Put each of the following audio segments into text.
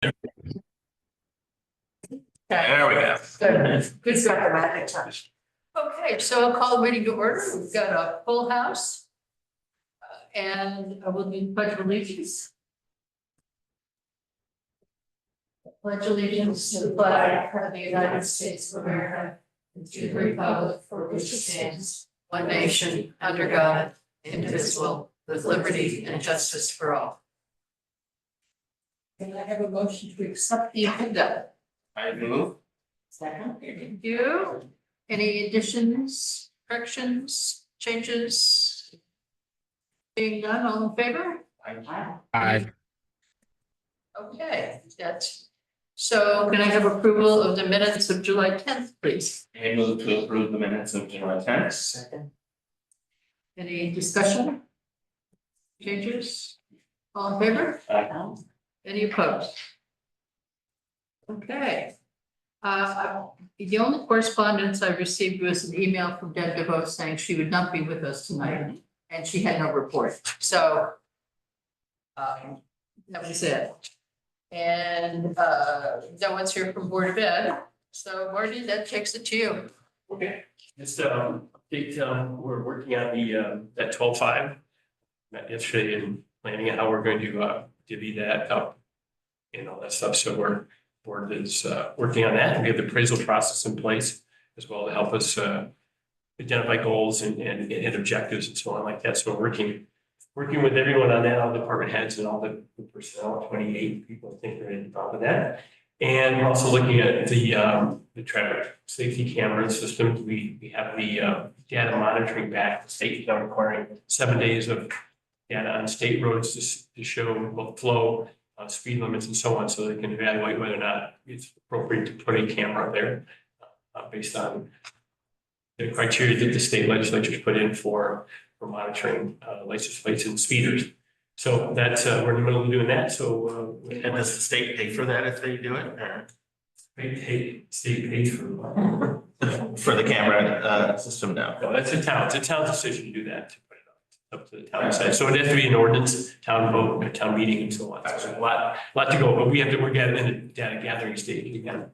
There we go. Good dramatic touch. Okay, so I'll call the meeting to order. We've got a full house. And I will do pledge of allegiance. Pledge allegiance to the flag of the United States of America and to the republic for which it stands, one nation, under God, indivisible, with liberty and justice for all. Can I have a motion to accept the agenda? I move. Second. Thank you. Any additions, corrections, changes? Being done, all in favor? Aye. Okay, that's, so can I have approval of the minutes of July 10th, please? I move to approve the minutes of July 10th. Second. Any discussion? Changes? All in favor? Aye. Any opposed? Okay. The only correspondence I received was an email from Deb DeVoe saying she would not be with us tonight, and she had no report, so that was it. And no one's here from Board of Ed, so Marty, that takes it to you. Okay, just update, we're working on the that 12.5. Met yesterday and planning out how we're going to divvy that up and all that stuff. So board is working on that. We have the appraisal process in place as well to help us identify goals and objectives and so on like that. So we're working with everyone on that, all the department heads and all the personnel, 28 people, I think, are involved in that. And we're also looking at the traffic safety camera system. We have the data monitoring back. The state is now requiring 7 days of data on state roads to show both flow, speed limits and so on, so they can evaluate whether or not it's appropriate to put a camera there based on the criteria that the state legislatures put in for monitoring license plates and speeders. So that's we're in the middle of doing that. So And does the state pay for that if they do it? Or? State pays for For the camera system now? no, that's a town. It's a town decision to do that, to put it up to the town side. So it has to be an ordinance, town vote, a town meeting and so on. So there's a lot to go, but we're getting in the data gathering stage again.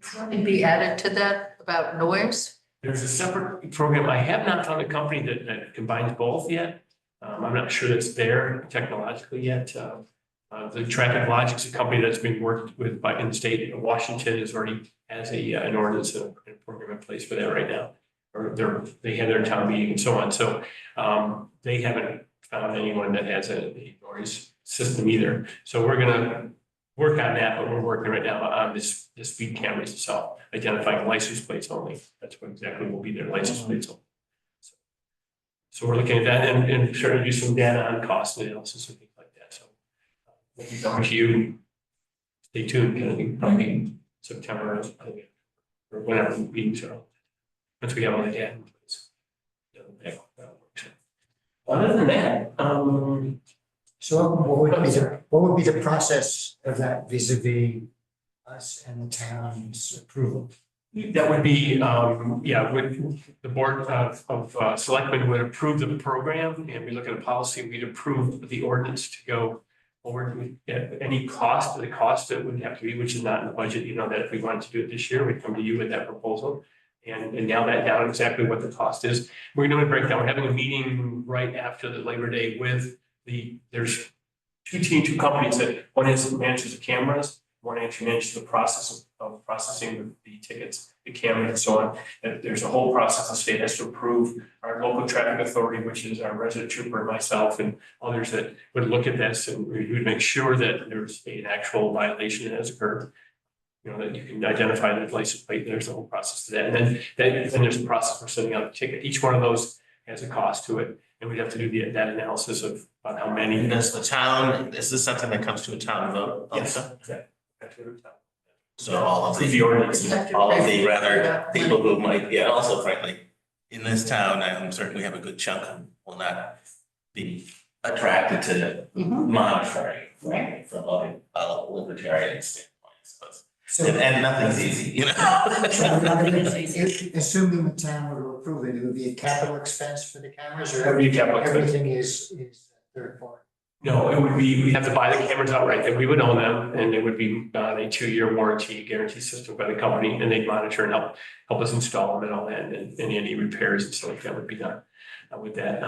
Something be added to that about noise? There's a separate program. I have not found a company that combines both yet. I'm not sure that's there technologically yet. The Traffic Logic's a company that's been worked with in the state of Washington has already has an ordinance and a program in place for that right now. Or they have their town meeting and so on. So they haven't found anyone that has a noise system either. So we're gonna work on that, but we're working right now on the speed cameras itself, identifying license plates only. That's what exactly will be their license plates only. So we're looking at that and starting to do some data on cost analysis and things like that. So we'll be coming to you. Stay tuned, kind of probably September or whenever the meetings are. Once we have all the data in place. Other than that, So what would be the process of that vis-a-vis us and the town's approval? that would be, would the board of selectmen would approve the program and we look at a policy, we'd approve the ordinance to go forward. Any cost, the cost that would have to be, which is not in the budget, you know, that if we wanted to do it this year, we'd come to you with that proposal. And nail that down exactly what the cost is. We're going to break down. We're having a meeting right after the Labor Day with there's two companies that one manages the cameras, one actually manages the process of processing the tickets, the cameras and so on. And there's a whole process the state has to approve. Our local traffic authority, which is our resident trooper and myself and others that would look at this and we would make sure that there's an actual violation that has occurred. You know, that you can identify the license plate, there's a whole process to that. And then there's a process for sending out the ticket. Each one of those has a cost to it. And we'd have to do that analysis of about how many. And does the town, is this something that comes to a town vote also? Yes. So all of The ordinance. all of the rather people who might, also frankly, in this town, I certainly have a good chunk will not be attracted to monitoring, right? From a libertarian standpoint, I suppose. So, And nothing's easy, you know? assuming the town were to approve it, it would be a capital expense for the cameras or It would be a capital expense. everything is third party? No, it would be, we have to buy the cameras outright, then we would own them, and it would be on a 2-year warranty guarantee system by the company, and they'd monitor and help us install them and all that, and any repairs and stuff like that would be done with that.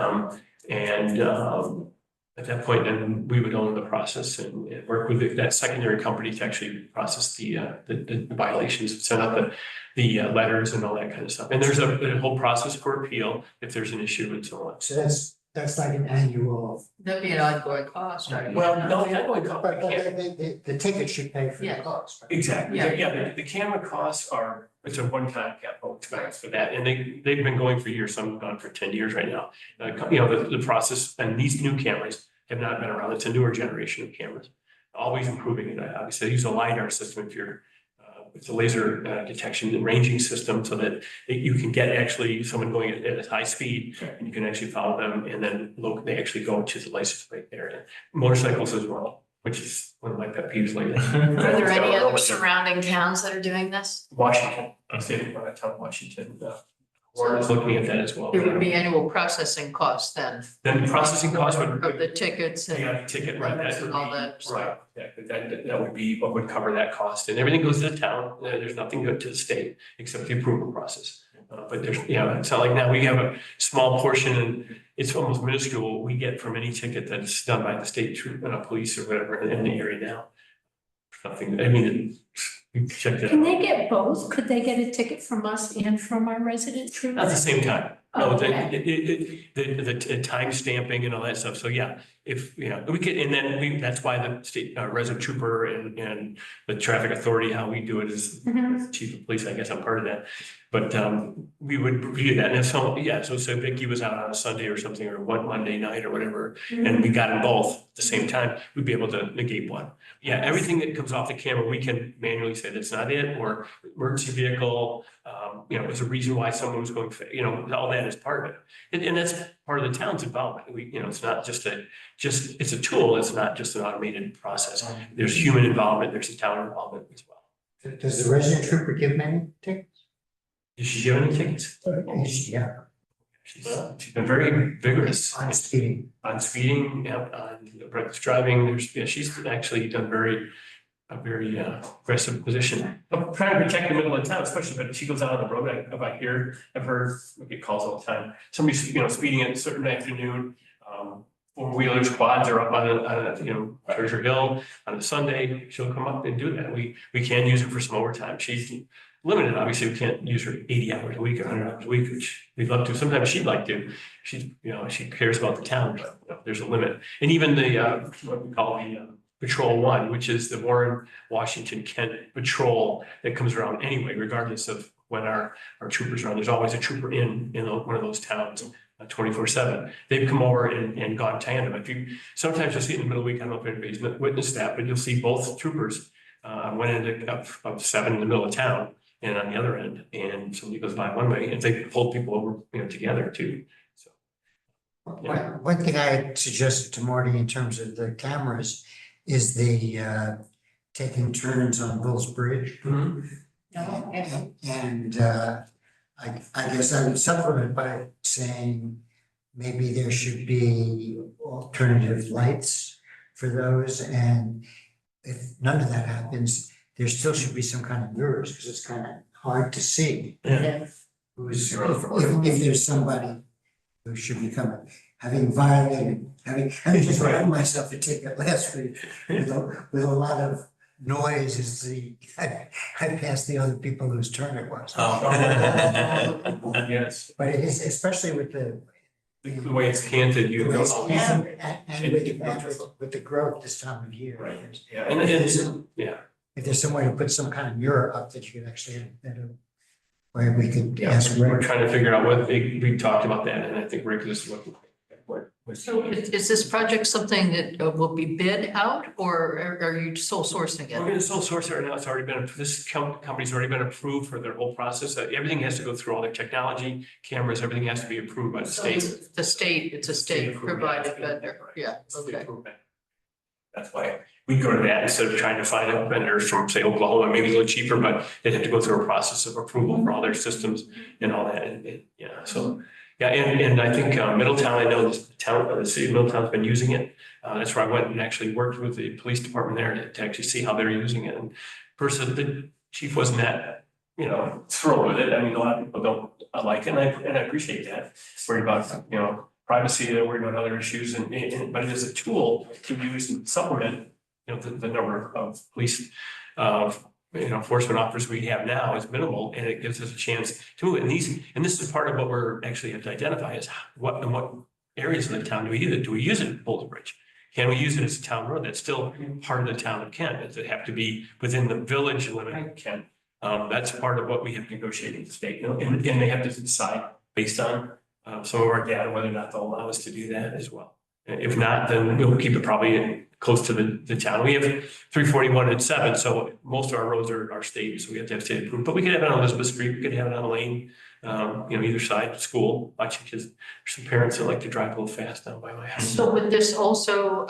At that point, then we would own the process and work with that secondary company to actually process the violations, send out the letters and all that kind of stuff. And there's a whole process for appeal if there's an issue and so on. So that's like an annual, That'd be an ongoing cost, right? Well, no, the ongoing but company can't. the ticket should pay for the Yes. cost, right? Exactly, Yeah. yeah, the camera costs are, it's a one-time capital expense for that, and they've been going for years, some have gone for 10 years right now. The process, and these new cameras have not been around, it's a newer generation of cameras, always improving it, obviously, they use a LiDAR system if you're, it's a laser detection and ranging system so that you can get actually someone going at a high speed and you can actually follow them and then look, they actually go to the license plate there. And motorcycles as well, which is one of my pet peeves lately. Are there any other surrounding towns that are doing this? Washington, I'm saying, town of Washington, Warren is looking at that as well. There would be annual processing costs then Then the processing costs would. of the tickets and Yeah, ticket, right, that would and all be, that. right, yeah, that would be what would cover that cost, and everything goes to the town, there's nothing good to the state except the approval process. But there's, it's not like now we have a small portion and it's almost minuscule we get from any ticket that's done by the state troop, police or whatever in the area now. Nothing, I mean, we checked it Can out, they get both? Could they get a ticket from us and from our resident not at the troopers? same time. Oh, No, okay. the time stamping and all that stuff. So yeah, if, we could, and then that's why the state resident trooper and the traffic authority, how we do it is Mhm. chief of police, I guess I'm part of that. But we would review that. And if so, yeah, so Vicky was out on a Sunday or something, or one Monday night or whatever, and we got them both at the same time, we'd be able to negate one. Yeah, everything that comes off the camera, we can manually say that's not it, or emergency vehicle, there's a reason why someone was going, all that is part of it. And that's part of the town's involvement. It's not just it's a tool, it's not just an automated process. There's human involvement, there's a town involvement as well. Does the resident trooper give many tickets? Did she give any tickets? Yeah, She's been very vigorous on speeding. on speeding, on reckless driving. She's actually done a very aggressive position. I'm trying to protect the middle of town, especially when she goes out on the road. I've heard, we get calls all the time. Somebody's, speeding at a certain afternoon. Four-wheelers, quads are up on Treasure Hill on a Sunday. She'll come up and do that. We can use her for some overtime. She's limited, obviously. We can't use her 80 hours a week or 100 hours a week, which we'd love to. Sometimes she'd like to. She cares about the town, but there's a limit. And even the what we call the Patrol One, which is the Warren, Washington, Kent patrol that comes around anyway, regardless of when our troopers are on. There's always a trooper in one of those towns 24/7. They've come over and gone tandem. Sometimes you'll see it in the middle of the week. I don't know if anybody's witnessed that, but you'll see both troopers on one end of 7 in the middle of town and on the other end, and somebody goes by one way and they pull people over, together too. So. Yeah. One thing I had suggested to Marty in terms of the cameras is the taking turns on Bull's Bridge. And I guess I would supplement by saying maybe there should be alternative lights for those. And if none of that happens, there still should be some kind of mirrors because it's kind of hard to see. Yeah. If there's somebody who should be having violated, having just written myself a ticket last week with a lot of noise I passed the other people whose turn it was. Yes, But it is, especially with the way it's canted, you go. and with the growth this time of year. Right. Yeah, and it's, If there's some way to put some kind of mirror up that you could actually have better, where we could Yeah, ask we're Rick. trying to figure out we talked about that, and I think Rick is looking. So is this project something that will be bid out, or are you sole sourcing We're it? going to sole source it right now. It's already been, this company's already been approved for their whole process. Everything has to go through all their technology, cameras, everything has to be approved by the So state. it's a state provided vendor, yeah, State okay. approved vendor. That's why we go to that instead of trying to find out vendors from, say, Oklahoma, maybe a little cheaper, but they'd have to go through a process of approval for all their systems and all that. So Yeah, and I think Middletown, I know the city of Middletown's been using it. That's where I went and actually worked with the police department there to actually see how they're using it. And person, the chief wasn't that, thrilled with it. I mean, a lot of people don't like it, and I appreciate that. Worried about, privacy, they're worried about other issues, but it is a tool to use and supplement, the number of police, enforcement officers we have now is minimal, and it gives us a chance to move it. And this is part of what we're actually have to identify is what areas of the town do we use it? Do we use it at Boulder Bridge? Can we use it as a town road? That's still part of the town of Kent. Does it have to be within the village limit of Kent? That's part of what we have negotiated with the state, and they have to decide based on some of our data, whether or not they'll allow us to do that as well. If not, then we'll keep it probably close to the town. We have 341 and 7, so most of our roads are state, so we have to have state approved. But we could have it on Elizabeth Street, we could have it on a lane, either side of school, watching kids. There's some parents that like to drive a little fast down by my house. So would this also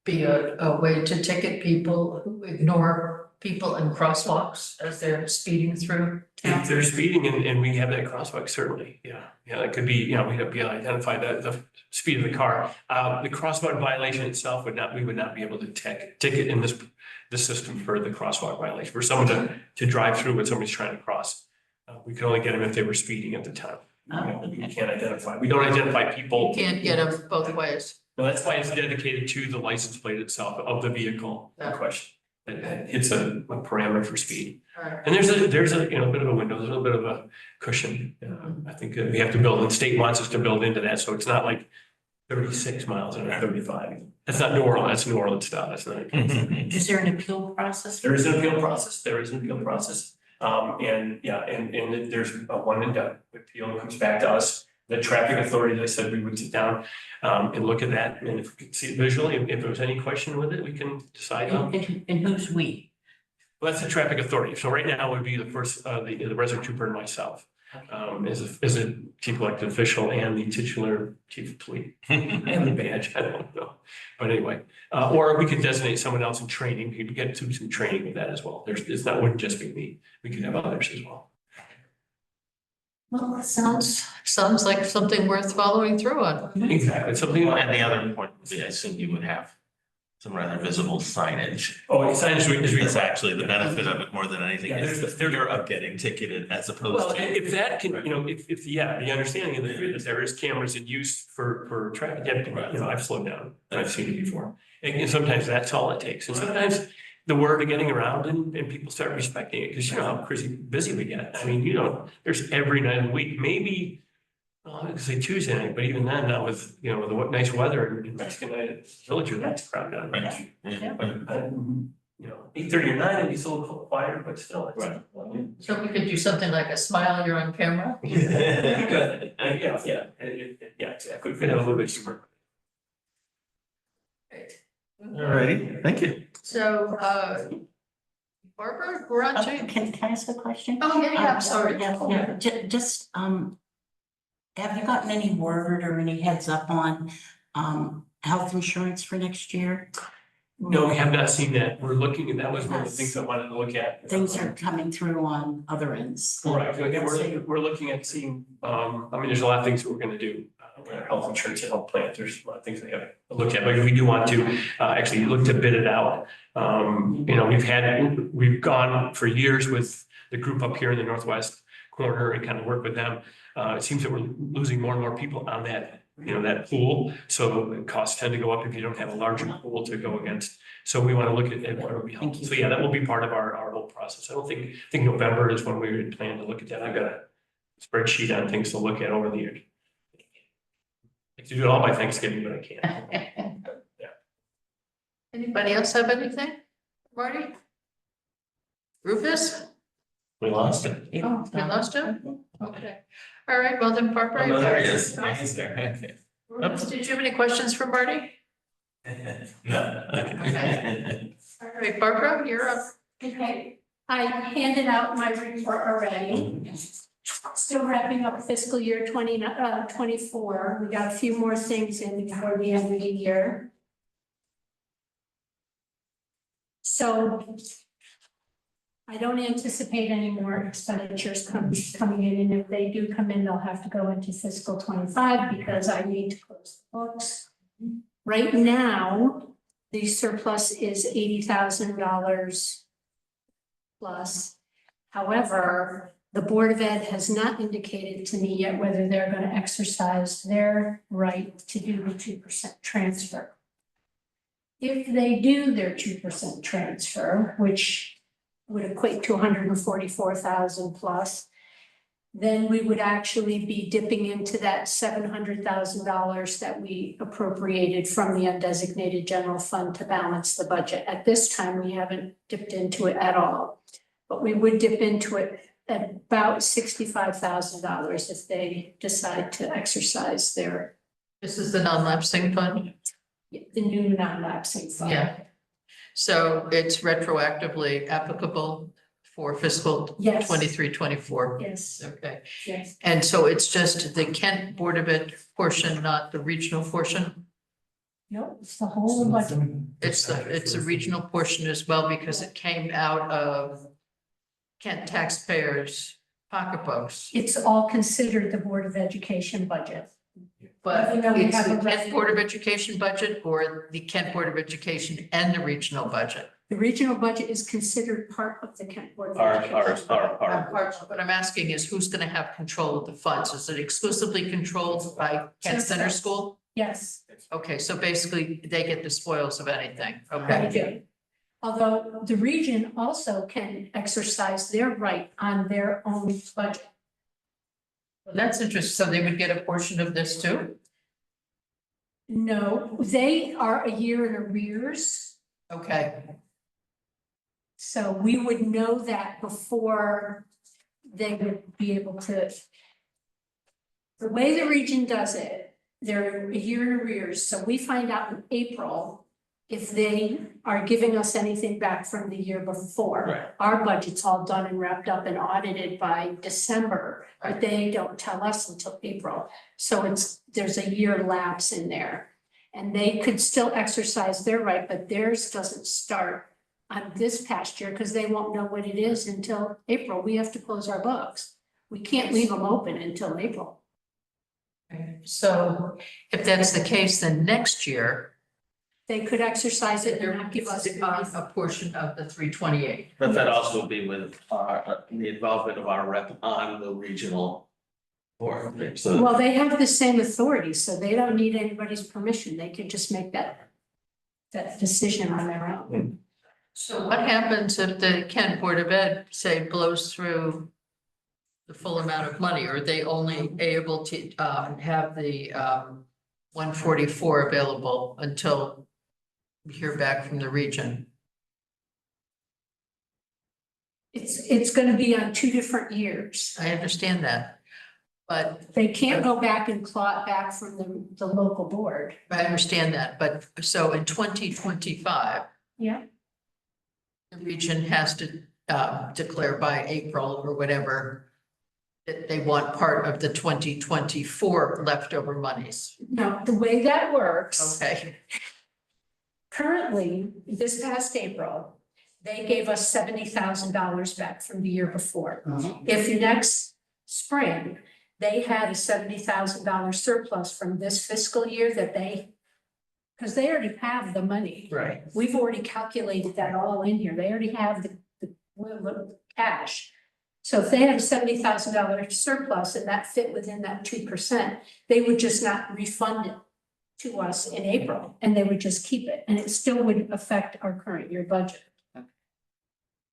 be a way to ticket people who ignore people in crosswalks as they're speeding through town? If they're speeding and we have that crosswalk, certainly, yeah, that could be, we have to be able to identify the speed of the car. The crosswalk violation itself we would not be able to ticket in this system for the crosswalk violation. For someone to drive through when somebody's trying to cross, we could only get them if they were speeding at the time. We can't identify. We don't identify people. You can't get them both ways. No, that's why it's dedicated to the license plate itself of the vehicle in question. It's a parameter for speed. Alright. And there's a bit of a window, there's a little bit of a cushion. I think that we have to build, and the state wants us to build into that, so it's not like 36 miles and 35. That's not New Orleans, that's New Orleans style, that's not. Is there an appeal process? There is an appeal process, and there's a one and done. The appeal comes back to us. The traffic authority, I said we would sit down and look at that, and if we could see it visually, if there was any question with it, we can decide on. And who's we? Well, that's the traffic authority. So right now would be the first, the resident trooper and myself, as a chief elected official and the titular chief of police and the badge. I don't know, but anyway, or we could designate someone else in training. We could get to some training with that as well. Wouldn't just be me. We could have others as well. Well, it sounds like something worth following through on. Exactly. Something. And the other point would be, I assume you would have some rather visible signage. Oh, signage is That's actually the benefit of it more than anything. Yeah, Is the fear of getting ticketed as opposed Well, to. if that can, the understanding of that there is cameras in use for traffic, I've slowed down, I've seen it before. And sometimes that's all it takes, and sometimes the word of getting around and people start respecting it, because how crazy busy we get. I mean, there's every night of the week, maybe, I could say Tuesday night, but even then, not with, with the nice weather in Mexican night at the village, that's crowded out. Right. Yeah. But, 8:30 or 9, it'd be a little quieter, but still. Right. So we could do something like a smile, you're on camera. Good. Yeah, exactly. We could have a little bit of humor. Great. All righty, thank you. So, Barbara, we're on to. Can I ask a question? Oh, yeah, sorry. Yeah, just, have you gotten any word or any heads up on, health insurance for next year? No, we have not seen that. We're looking, and that was one of the things I wanted to look at. Things are coming through on other ends. Right, again, we're looking at seeing, there's a lot of things that we're gonna do, with our health insurance and health plan, there's a lot of things we have to look at, but we do want to, actually look to bid it out. We've gone for years with the group up here in the northwest corner and kind of work with them. It seems that we're losing more and more people on that, that pool, so the costs tend to go up if you don't have a larger pool to go against. So we want to look at what are we helping. Thank you. So yeah, that will be part of our whole process. I think November is when we would plan to look at that. I've got a spreadsheet on things to look at over the years. I have to do it all by Thanksgiving, but I can't. Anybody else have anything? Marty? Rufus? We lost it. Oh, you lost him? Okay. All right, well then, Barbara. Oh, there he is. He's there. Okay. Rufus, did you have any questions for Marty? No. Okay. All right, Barbara, you're up. Okay, I handed out my report already. Still wrapping up fiscal year 2024. We got a few more things in before the end of the year. So I don't anticipate any more expenditures coming in, and if they do come in, they'll have to go into fiscal 25 because I need to close the books. Right now, the surplus is $80,000 plus. However, the Board of Ed has not indicated to me yet whether they're going to exercise their right to do the 2% transfer. If they do their 2% transfer, which would equate to 144,000 plus, then we would actually be dipping into that $700,000 that we appropriated from the undesignated general fund to balance the budget. At this time, we haven't dipped into it at all, but we would dip into it at about $65,000 if they decide to exercise their, This is the non-lapsing fund? the new non-lapsing fund. Yeah. So it's retroactively applicable for fiscal Yes. 23-24. Yes, Okay, yes. and so it's just the Kent Board of Ed portion, not the regional portion? No, it's the whole budget. It's a regional portion as well because it came out of Kent taxpayers' pocketbooks. It's all considered the Board of Education budget. But Even though we it's have the a Kent revenue- Board of Education budget or the Kent Board of Education and the regional budget? The regional budget is considered part of the Kent Board of Our, Education. What I'm asking is who's gonna have control of the funds? Is it exclusively controlled by Kent Center School? Yes, Okay, so basically they get the spoils of anything, they okay? do. Although the region also can exercise their right on their own budget. Well, that's interesting. So they would get a portion of this too? No, they are a year in arrears, Okay, so we would know that before they would be able to. The way the region does it, they're a year in arrears, so we find out in April if they are giving us anything back from the year before. Right. Our budget's all done and wrapped up and audited by December, but they don't tell us until April. So there's a year lapse in there. And they could still exercise their right, but theirs doesn't start on this past year because they won't know what it is until April. We have to close our books. We can't leave them open until April. so if that's the case, then next year, They could exercise it and they're not give us. a portion of the 328. But that also would be with our, the involvement of our rep on the regional board, so. Well, they have the same authority, so they don't need anybody's permission. They can just make that decision on their own. So what happens if the Kent Board of Ed, say, blows through the full amount of money? Or are they only able to have the 144 available until we hear back from the region? It's gonna be on 2 different years. I understand that. But They can't go back and claw it back from the local board. I understand that, but so in 2025, Yeah. the region has to declare by April or whatever that they want part of the 2024 leftover monies. Now, the way that works, Okay, currently, this past April, they gave us $70,000 back from the year before. If next spring, they had a $70,000 surplus from this fiscal year that because they already have the money. right. We've already calculated that all in here. They already have the cash. So if they had a $70,000 surplus and that fit within that 2%, they would just not refund it to us in April, and they would just keep it, and it still would affect our current year budget.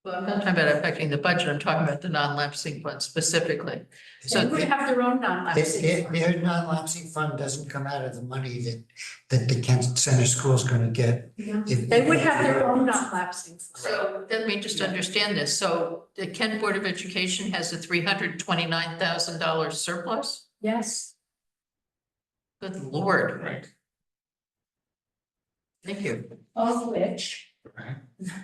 Well, I'm not talking about affecting the budget, I'm talking about the non-lapsing fund specifically. They So would have their own non-lapsing. Their non-lapsing fund doesn't come out of the money that the Kent Center School is going to get. If- They would have their own non-lapsing. fund. So let me just understand this. So the Kent Board of Education has a $329,000 surplus? Yes, Good Lord. Right. Thank you. of which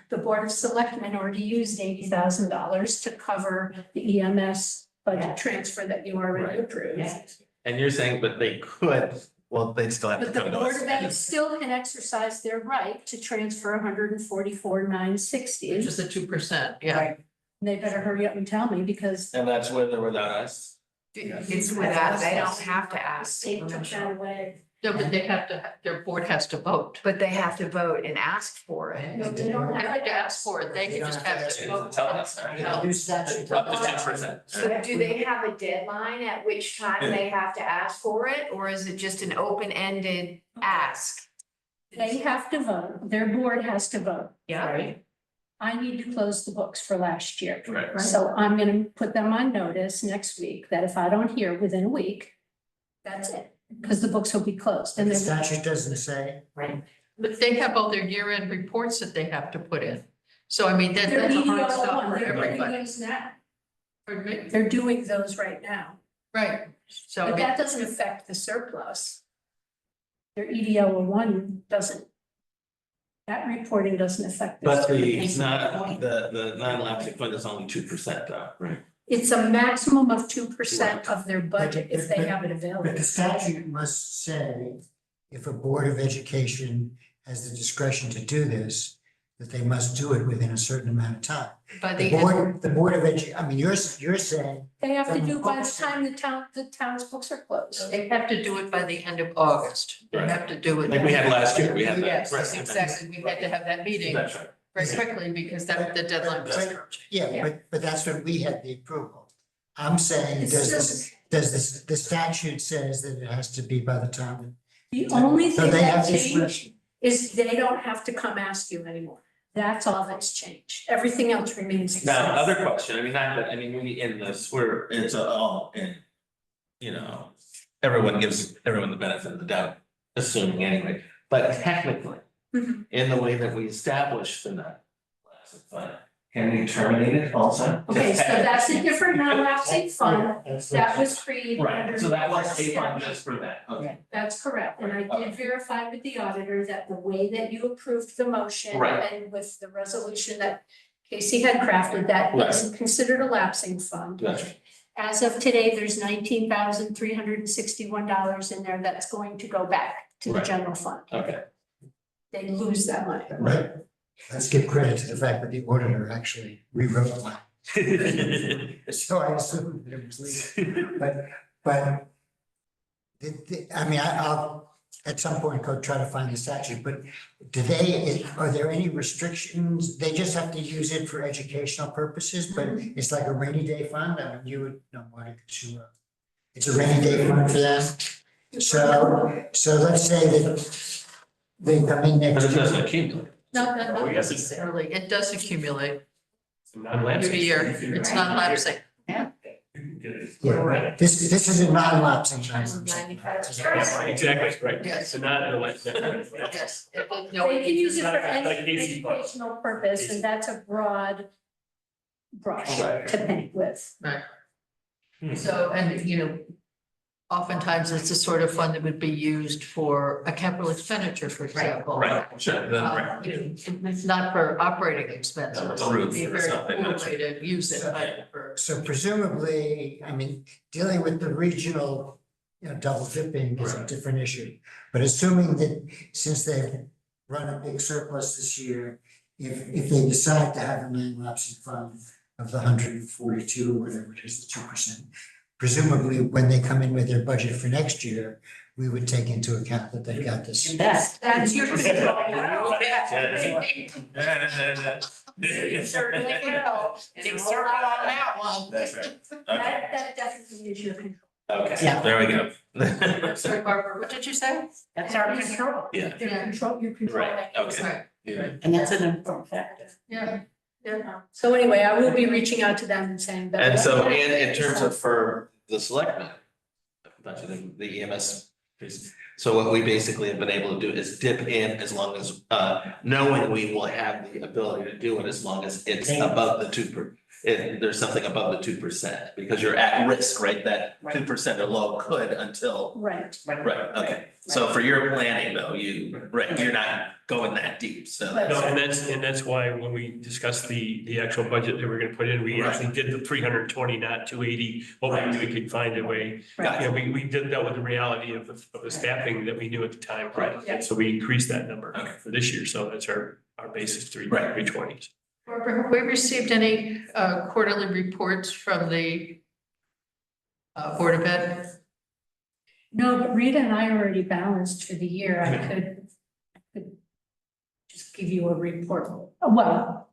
the Board of Selectmen already used $80,000 to cover the EMS budget transfer that you already Right. approved. And you're saying, but they could, well, they'd still have to But the come to Board of Ed us. still can exercise their right to transfer 144,960. Which is the 2%, yeah. They better hurry up and tell me because And that's with or without us? It's without, they don't have to ask, they took that away. No, but they have to, their board has to vote. but they have to vote and ask for it. No, they don't They have have to ask for it, they can just have to vote. Tell us, all right. No. New statute. Up to 10%. So do they have a deadline at which time they have to ask for it, or is it just an open-ended ask? They have to vote, their board has to vote. Yeah. I need to close the books for last year. Right. So I'm gonna put them on notice next week that if I don't hear within a week, that's it, because the books will be closed and The then. statute doesn't say, But they have all their year-end reports that they have to put in. So I mean, They're that's a doing hard stop for those everybody. now. Pardon me? They're doing those right now, Right, so I but mean, that doesn't affect the surplus. Their EDL one doesn't. That reporting doesn't affect. the But surplus. the non-lapsing fund is only 2% though, right? It's a maximum of 2% of their budget if they have it but available. the statute must say, if a Board of Education has the discretion to do this, that they must do it within a certain amount of time. by The the end, Board of I mean, you're saying, They have to do by the time the town's books are closed. they have to do it by the end of August. They Right. have to do it. Like we had last year, we had that. Yes, Right. exactly. We had to have that meeting That's right. very quickly because that the deadline was. yeah, but that's when we had the approval. I'm saying, It's does just, the statute says that it has to be by the time? the only So thing they that have changed discretion. is they don't have to come ask you anymore. That's all that's changed. Everything else remains the Now, same. another question, I mean, not that, I mean, when you in this, we're, it's all in, you know, everyone gives everyone the benefit of the doubt, assuming anyway, but technically, Mhm. in the way that we establish the non-lapsing fund, can we terminate it also? Okay, so that's a different non-lapsing fund that was created under. Right, so that was a fund just for that, okay. That's correct, and I did verify with the auditor that the way that you approved the motion Right. and with the resolution that Casey had crafted, that is considered a lapsing fund. That's right. As of today, there's $19,361 in there that's going to go back to the Right. general fund. Okay. They lose that money. Right. Let's give credit to the fact that the auditor actually rewrote mine. So I assumed that it was legal, but I mean, I'll at some point go try to find the statute, but are there any restrictions? They just have to use it for educational purposes, but it's like a rainy day fund. I mean, you would know what it's a rainy day fund for them. So let's say that they come in But next it year. doesn't accumulate. Not Oh, yes. necessarily. It does accumulate Non-lapsing. year to year. It's not lapsing. Yeah, this is a non-lapsing fund. Exactly, right. Yes. So not, Yes. No, They can use it for Like any Casey's fund. educational purpose, and that's a broad brush Right. to paint with. so, and you know, oftentimes it's the sort of fund that would be used for a capital expenditure, for example. Right, sure, then, right. It's not for operating expenses. No, it's It would roof be a or very something, cool that's way to use it, but for. So presumably, I mean, dealing with the regional, double dipping is a Right. different issue. But assuming that since they've run a big surplus this year, if they decide to have a non-lapsing fund of the 142, whatever it is, the 2%, presumably when they come in with their budget for next year, we would take into account that they've got this. That's your. Certainly will. It's certainly on that one. That's right. Okay, That definitely is your control. okay, there we go. I'm sorry, Barbara, what did you say? That's our control. Yeah, Your control. right, okay. Right, Yeah. And that's an important factor. yeah, So anyway, I will be reaching out to them and saying that. And so in terms of for the selectmen, budgeting the EMS piece, so what we basically have been able to do is dip in as long as, knowing we will have the ability to do it as long as it's above the 2%. If there's something above the 2%, because you're at risk, right? That 2% or low could until, Right. right, okay. So for your planning though, you're not going that deep, so. No, and that's why when we discussed the actual budget that we're gonna put in, we actually did the 320, not 280. Hoping we could find a way. Gotcha. Yeah, we did that with the reality of the staffing that we knew at the time. Right. Yeah. So we increased that number Okay. for this year, so that's our basis, Right. 320s. Barbara, have we received any quarterly reports from the Board of Ed? No, but Rita and I already balanced for the year. I could just give you a report. Well,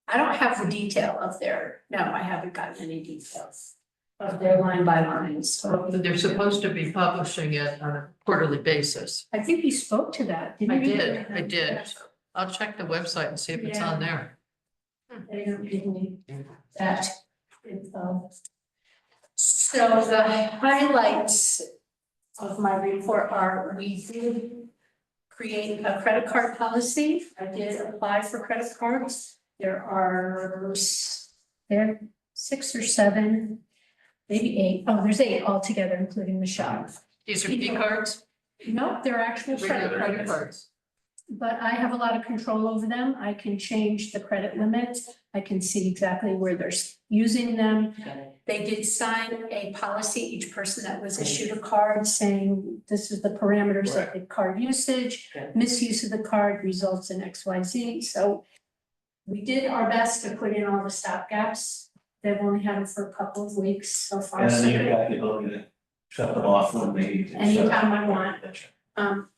I don't have the detail of their, no, I haven't gotten any details of their line by lines. So They're supposed to be publishing it on a quarterly basis. I think you spoke to that, didn't I you? did, I did. I'll check the website and see if it's on there. They don't give me that info. So the highlights of my report are, we did create a credit card policy. I did apply for credit cards. There are 6 or 7, maybe 8. Oh, there's 8 altogether, including Michelle. These are P cards? No, they're actual credit Regular cards. credit cards. But I have a lot of control over them. I can change the credit limits. I can see exactly where they're using them. They did sign a policy, each person that was issued a card saying, this is the parameters of the card usage. Misuse of the card results in XYZ. So we did our best to put in all the stop gaps. They've only had them for a couple of weeks so far. And So then you've got the ability to shut them off when they need to. anytime I want.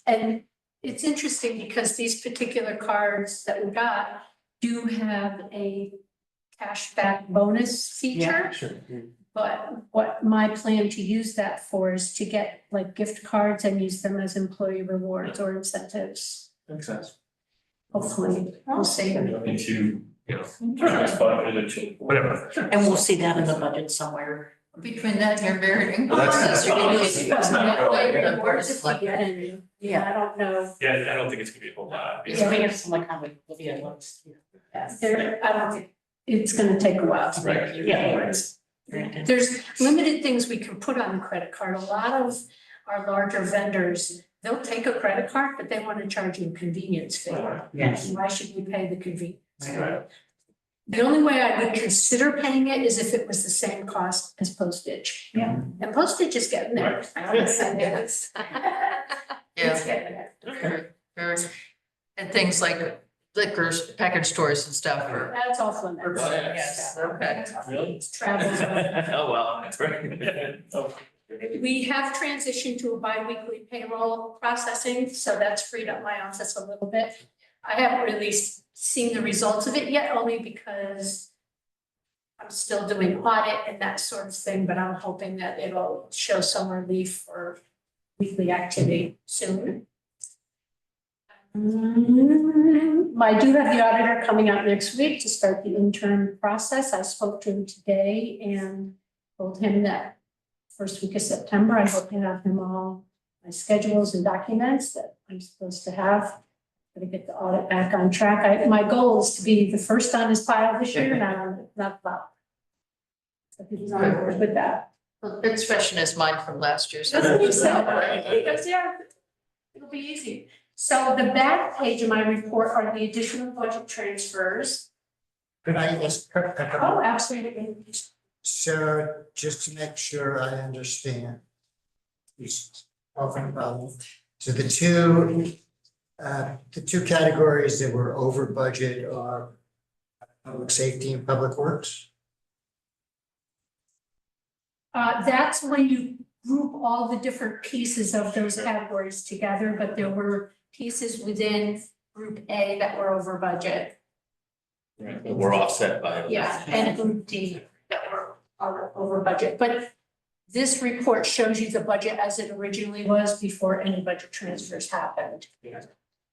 And it's interesting because these particular cards that we got do have a cashback bonus feature. Sure. But what my plan to use that for is to get like gift cards and use them as employee rewards or incentives. Makes sense. Hopefully, I'll see. Into, you know, whatever. And we'll see that in the budget somewhere. Between that and your merit Well, that's- increases. that's not really- Yeah, I don't know. Yeah, I don't think it's gonna be a whole lot. Yeah, we have some like how we, yeah, looks. I don't think, it's gonna take a while to Right. make it. Yeah. There's limited things we can put on the credit card. A lot of our larger vendors, they'll take a credit card, but they want to charge you a convenience fee. Yes. Why should we pay the convenience fee? Right. The only way I would consider paying it is if it was the same cost as postage. Yeah. And postage is getting there. Yes. It's Yeah, getting there. very, very. And things like liquors, package stores and stuff are. That's off limits. Oh, yeah. Yes, okay. Really? Travel. Oh, well, that's right. We have transitioned to a bi-weekly payroll processing, so that's freed up my office a little bit. I haven't really seen the results of it yet, only because I'm still doing audit and that sort of thing, but I'm hoping that it'll show some relief for weekly activity soon. I do have the auditor coming out next week to start the intern process. I spoke to him today and told him that first week of September, I hope to have him all my schedules and documents that I'm supposed to have. Gonna get the audit back on track. My goal is to be the first on his pile this year, not flop. So he's on board with that. Well, it's fresh in his mind from last year. So Doesn't he say? Because, yeah, it'll be easy. So the back page of my report are the additional budget transfers. Could I just cut Oh, absolutely. So just to make sure I understand. These often problem. So the two categories that were over budget are public safety and public works. That's when you group all the different pieces of those categories together, but there were pieces within group A that were over budget. We're offset by. Yeah, and group D that are over budget, but this report shows you the budget as it originally was before any budget transfers happened.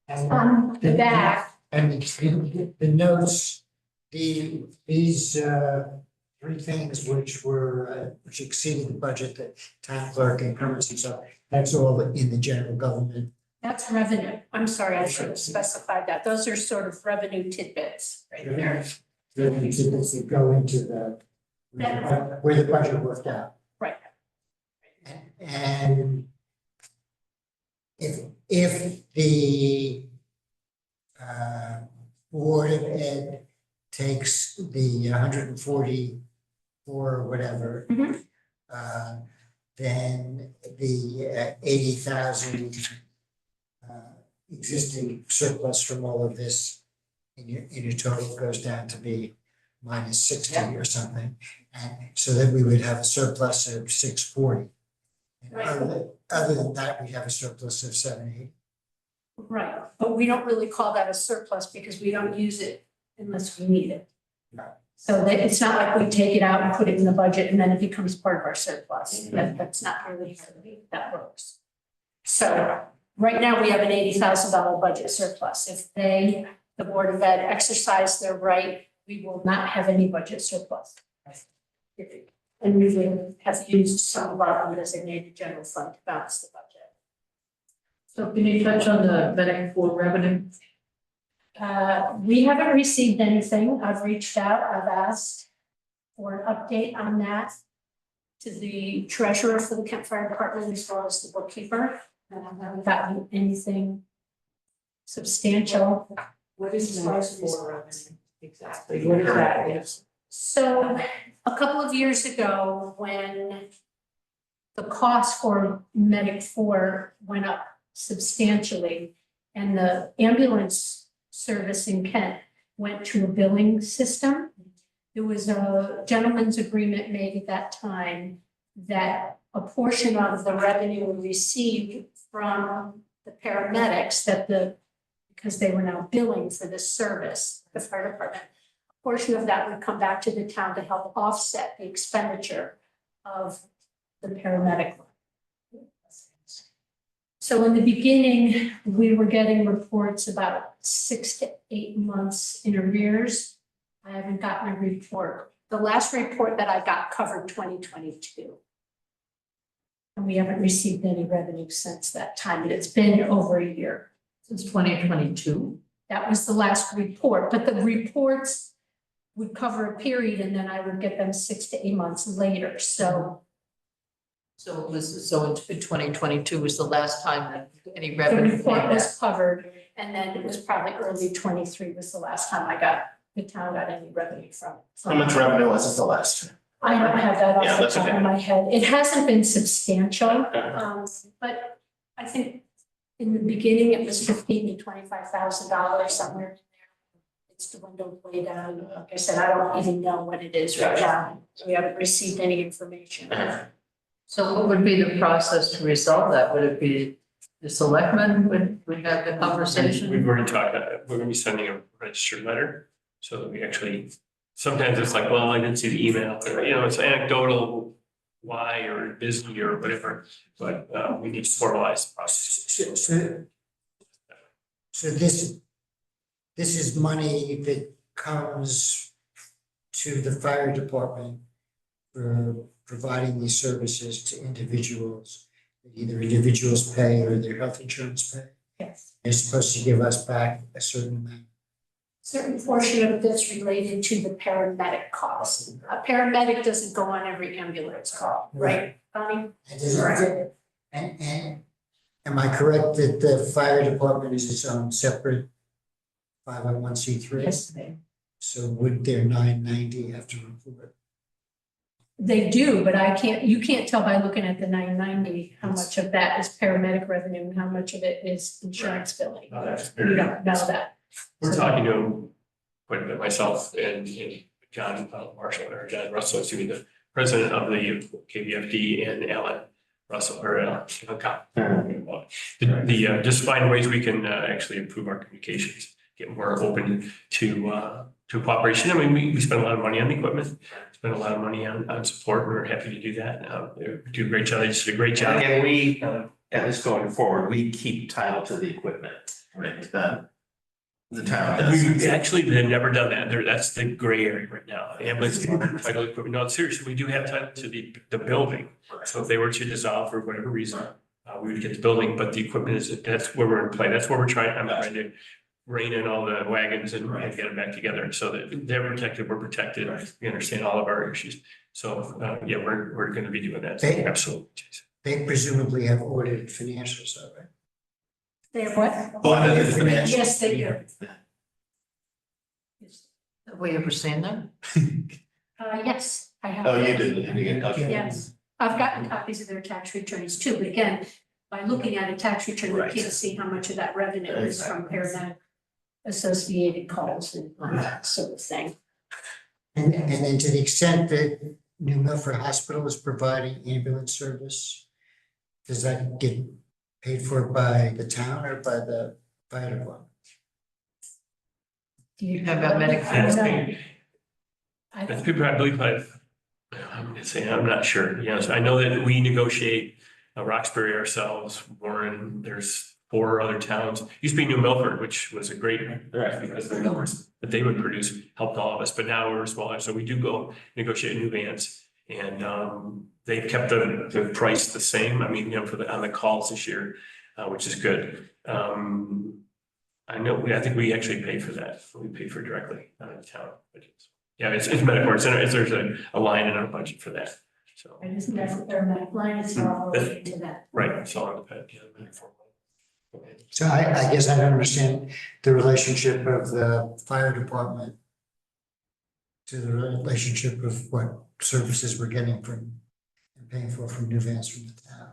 On the back, And the notes, these three things which exceeded the budget, the town clerk and currency, so that's all in the general government. that's revenue. I'm sorry, I should have specified that. Those are sort of revenue tidbits right there. The exhibits that go into where the budget worked out. Right. And if the Board of Ed takes the 144 or whatever, Mhm. then the 80,000 existing surplus from all of this in your total goes down to be minus 60 or something. And so that we would have a surplus of 640. And other than that, we have a surplus of 780. Right, but we don't really call that a surplus because we don't use it unless we need it. So that it's not like we take it out and put it in the budget and then it becomes part of our surplus. That's not really how that works. So right now we have an $80,000 budget surplus. If the Board of Ed exercise their right, we will not have any budget surplus. And we will have used some of our undesignated general fund to balance the budget. So can you touch on the Medic for revenue? We haven't received anything. I've reached out, I've asked for an update on that to the treasurer for the Kent Fire Department as well as the bookkeeper. And I haven't gotten anything substantial. What is Medic for revenue exactly? What is that? So a couple of years ago, when the cost for Medic 4 went up substantially and the ambulance service in Kent went to a billing system, there was a gentleman's agreement made at that time that a portion of the revenue received from the paramedics because they were now billing for this service, the fire department, a portion of that would come back to the town to help offset the expenditure of the paramedic. So in the beginning, we were getting reports about 6 to 8 months in arrears. I haven't gotten a report. The last report that I got covered 2022. And we haven't received any revenue since that time, and it's been over a year. Since 2022. That was the last report, but the reports would cover a period and then I would get them 6 to 8 months later, so. So it was, so in 2022 was the last time that any The revenue came report back. was covered, and then it was probably early 23 was the last time the town got any revenue from it. How much revenue was it the last time? I don't have that Yeah, off the that's top okay. of my head. It hasn't been substantial, Uh-huh. but I think in the beginning it was $15,000 to $25,000 somewhere in there. It's dwindled way down. Like I said, I don't even know what it is right now. We haven't received any information. Uh-huh. So what would be the process to resolve that? Would it be the selectmen would have the conversation? We've already talked about it. We're gonna be sending a registered letter so that we actually, sometimes it's like, well, I didn't see the email, or, it's anecdotal, why, or busy, or whatever, but, we need to formalize the process. So this is money that comes to the fire department for providing these services to individuals, that either individuals pay or their health insurance pay. Yes. They're supposed to give us back a certain amount. Certain portion of this related to the paramedic costs. A paramedic doesn't go on every ambulance call, right, Bonnie? And does it- and am I correct that the fire department is its own separate 501c3? Yes, ma'am. So would their 990 have to report? They do, but you can't tell by looking at the 990 how much of that is paramedic revenue and how much of it is insurance billing. Oh, that's You very- don't know that. We're talking to him quite a bit, myself and John Marshall, or John Russell, excuse me, the president of the KBFD, and Alan Russell, or just find ways we can actually improve our communications, get more open to cooperation. I mean, we spend a lot of money on the equipment, spend a lot of money on support. We're happy to do that. They do a great job. They just did a great job. And we, at least going forward, we keep title to the equipment, right? The town does. We actually have never done that. That's the gray area right now. Ambulance title equipment. No, seriously, we do have title to the building. So if they were to dissolve for whatever reason, we would get the building, but the equipment that's where we're in play. That's where I'm trying to rein in all the wagons and get them back together so that they're protected, we're protected. We understand all of our issues. So, we're going to be doing that. They- Absolutely. They presumably have audited financials, though, right? They have what? Audited financials. Yes, they do. Have we ever seen them? Yes, I have. Oh, you did, you get copies? Yes, I've gotten copies of their tax returns too, but again, by looking at a tax return, you Right. can't see how much of that revenue is from paramedic. associated calls and that sort of thing. And then to the extent that New Milford Hospital is providing ambulance service, does that get paid for by the town or by the fire department? Do you How about Medicare? That's I big. don't That's know. people, I believe, I'm gonna say, I'm not sure, yes, I know that we negotiate Roxbury ourselves, Warren, there's 4 other towns. Used to be New Milford, which was a great, because the numbers that they would produce helped all of us, but now we're smaller, so we do go negotiate new vans. And they've kept the price the same, I mean, for on the calls this year, which is good. I know, I think we actually pay for that, we pay for it directly out of the town budgets. Yeah, it's Medicare, there's a line in our budget for that, so. I just, that's their line, it's all related to that. Right, it's all in the pet, yeah, Medicare. Okay. So I guess I don't understand the relationship of the fire department to the relationship of what services we're getting from and paying for from new vans from the town.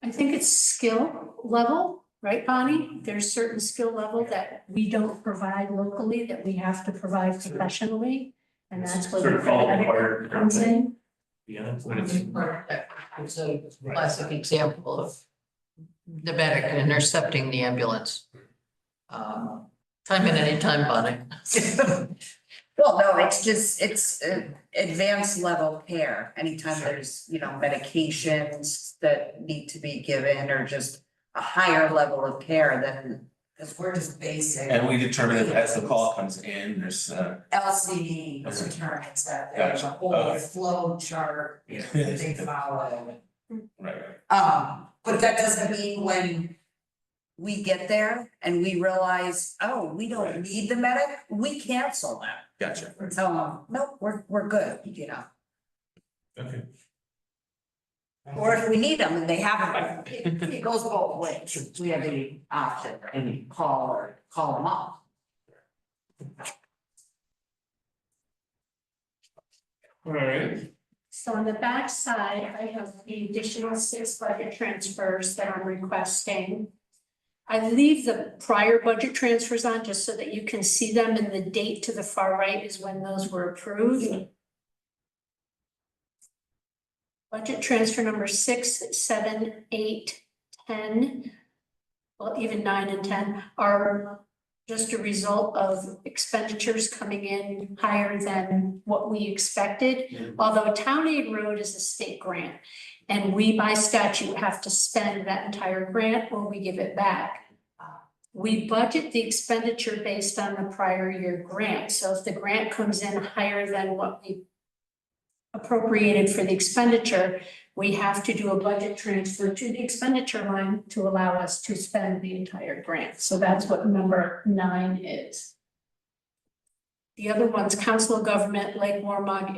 I think it's skill level, right, Bonnie? There's certain skill level that we don't provide locally that we have to provide professionally. And that's where Sort the of all credit required. comes in. Yeah, when it's, It's a classic example of the medic intercepting the ambulance. Time in any time, Bonnie. Well, no, it's just, it's advanced level care. Anytime there's, medications that need to be given or just a higher level of care than, because we're just basic. And we determine it as the call comes in, there's, LCD Okay. determines that there's a Gotcha. whole Okay. flow chart yeah, to think about it. right, But that doesn't mean when we get there and we realize, oh, we don't Right. need the medic, we cancel them. gotcha, And tell them, nope, we're good, okay. Or if we need them and they haven't, it goes both ways. We have the option and call them up. all right, So on the back side, I have the additional 6 budget transfers that I'm requesting. I leave the prior budget transfers on just so that you can see them, and the date to the far right is when those were approved. Budget transfer number 6, 7, 8, 10, well, even 9 and 10 are just a result of expenditures coming in higher than what we expected. Although Town Aid Road is a state grant, and we by statute have to spend that entire grant or we give it back. We budget the expenditure based on the prior year grant, so if the grant comes in higher than what we appropriated for the expenditure, we have to do a budget transfer to the expenditure line to allow us to spend the entire grant. So that's what number 9 is. The other one's Council of Government, Lake Warmog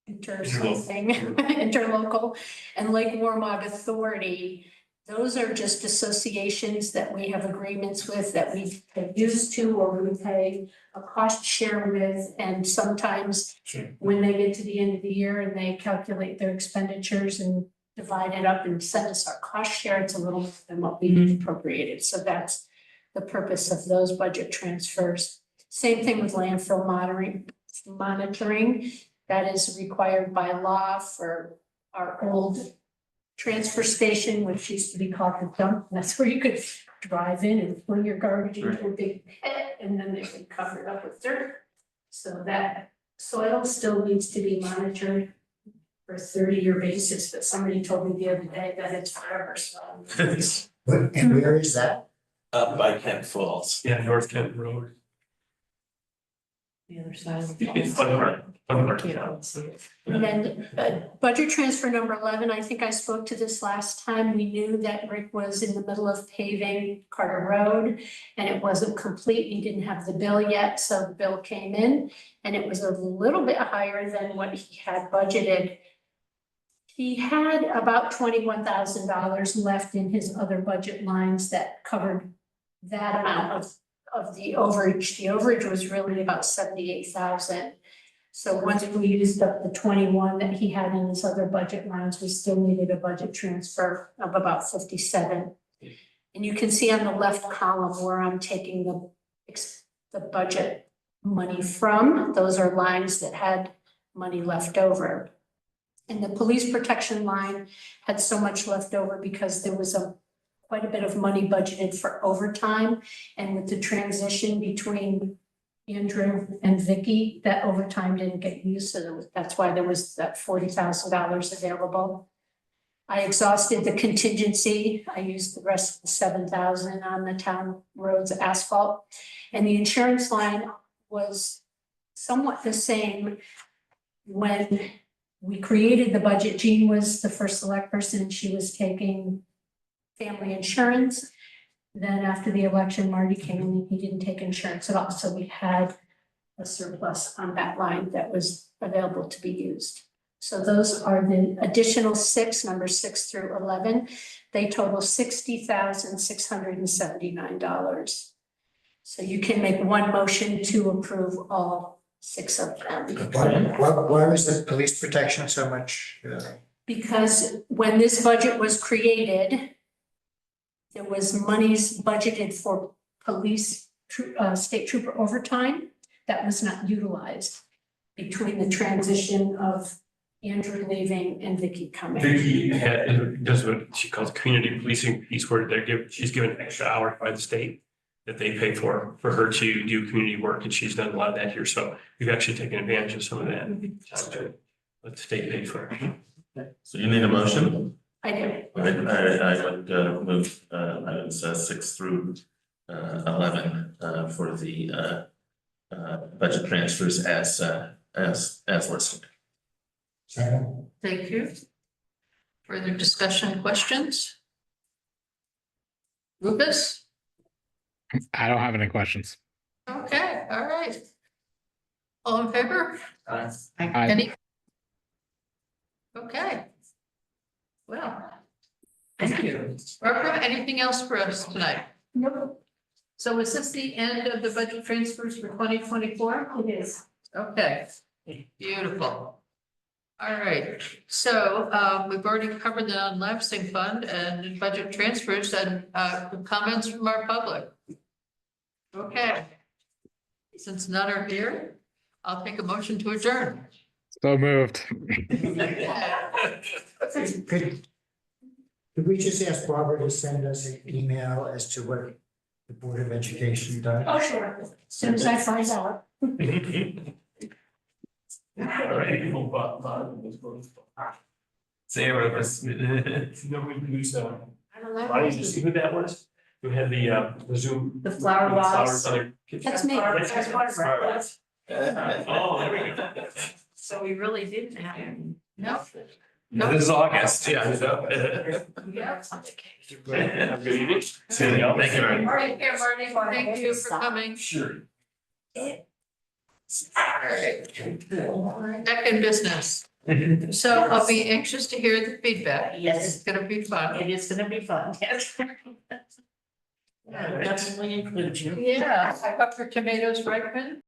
interlocal, and Lake Warmog Authority. Those are just associations that we have agreements with that we have used to or we pay a cost share with. And sometimes when they get to the end of the year and they calculate their expenditures and divide it up and send us our cost share, it's a little more than what we appropriated. So that's the purpose of those budget transfers. Same thing with landfill monitoring. That is required by law for our old transfer station, which used to be called the dump. And that's where you could drive in and fling your garbage into a big pit and then they would cover it up with dirt. So that soil still needs to be monitored for a 30-year basis, but somebody told me the other day that it's forever, so. And where is that? Up by Kent Falls. yeah, North Kent Road. The other side. It's fun part, yeah. And then budget transfer number 11, I think I spoke to this last time. We knew that Rick was in the middle of paving Carter Road and it wasn't complete. He didn't have the bill yet, so the bill came in and it was a little bit higher than what he had budgeted. He had about $21,000 left in his other budget lines that covered that amount of the overage. The overage was really about 78,000. So once we used up the 21 that he had in his other budget lines, we still needed a budget transfer of about 57. And you can see on the left column where I'm taking the budget money from. Those are lines that had money left over. And the police protection line had so much left over because there was quite a bit of money budgeted for overtime. And with the transition between Andrew and Vicky, that overtime didn't get used, so that's why there was that $40,000 available. I exhausted the contingency. I used the rest of the 7,000 on the town roads asphalt. And the insurance line was somewhat the same. When we created the budget, Jean was the first select person, she was taking family insurance. Then after the election, Marty came in, he didn't take insurance at all, so we had a surplus on that line that was available to be used. So those are the additional six, numbers 6 through 11. They total $60,679. So you can make one motion to approve all 6 of them. Why was the police protection so much? Because when this budget was created, there was monies budgeted for police, state trooper overtime that was not utilized between the transition of Andrew leaving and Vicky coming. Vicky does what she calls community policing piece where she's given extra hours by the state that they pay for her to do community work, and she's done a lot of that here, so we've actually taken advantage of some of that. Let the state pay for it. So you need a motion? I do. I would move items 6 through 11 for the budget transfers as listed. Second. Thank you. Further discussion, questions? Lucas? I don't have any questions. Okay, all right. All in favor? I, Any? Okay. Well, thank you. Barbara, anything else for us tonight? No, So is this the end of the budget transfers for 2024? it is. Okay, beautiful. All right, so we've already covered the non-lapsing fund and budget transfers and comments from our public. Okay. Since none are here, I'll take a motion to adjourn. so moved. Could we just ask Barbara to send us an email as to what the Board of Education does? Oh, sure. As soon as I find out. All right. Sarah was. Nobody who's, I don't know. Bonnie, did you see who that was? Who had the Zoom? The flower vase. on their kitchen? That's me. That's Barbara. Oh, there we go. So we really didn't have any. No. This is August. Yeah. Yeah. Have a good evening. Thank you very much. All right, here, Marty, thank you for coming. Sure. All right. Back in business. So I'll be anxious to hear the feedback. Yes. It's gonna be fun. It is gonna be fun, yes. Definitely include you. Yeah, I hope your tomatoes ripen.